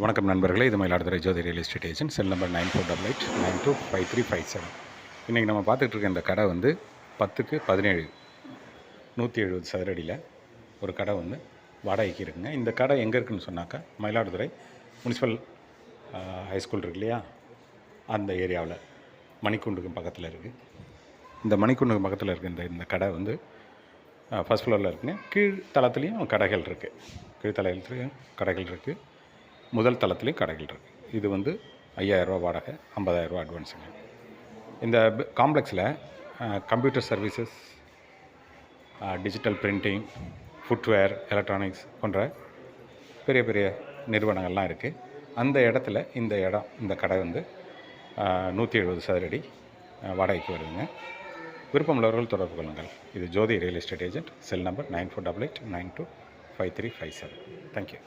வணக்கம் நண்பர்களே, இது Mayiladuthurai Jothi real estate agent. Cell number 9488925357. இன்றைக்கி நம்ம பார்த்துட்டு இருக்க இந்த கடை வந்து 10க்கு 17 170 சதுரடியில் ஒரு கடை வந்து வாடகைக்கு இருக்குங்க. இந்த கடை எங்கே இருக்குதுன்னு சொன்னாக்கா, மயிலாடுதுறை முனிசிபல் ஹைஸ்கூல் இருக்கு இல்லையா, அந்த ஏரியாவில் மணிக்கூண்டுக்கு பக்கத்தில் இருக்குது. இந்த மணிக்கூண்டுக்கு பக்கத்தில் இருக்க இந்த கடை வந்து ஃபஸ்ட் ஃப்ளோரில் இருக்குங்க. கீழ் தளத்துலேயும் கடைகள் இருக்குது. கீழ் தளத்துலேயும் கடைகள் இருக்குது, முதல் தளத்துலேயும் கடைகள் இருக்குது. இது வந்து 5000 ரூபா வாடகை, 50,000 ரூபா அட்வான்ஸுங்க. இந்த காம்ப்ளெக்ஸில் computer services, digital printing, footwear, electronics போன்ற பெரிய பெரிய நிறுவனங்கள்லாம் இருக்குது. அந்த இடத்துல இந்த கடை வந்து 170 சதுரடி வாடகைக்கு வருதுங்க. விருப்பமுள்ளவர்கள் தொடர்பு கொள்ளுங்கள். இது Jothi real estate agent. Cell number 9488925357. Thank you.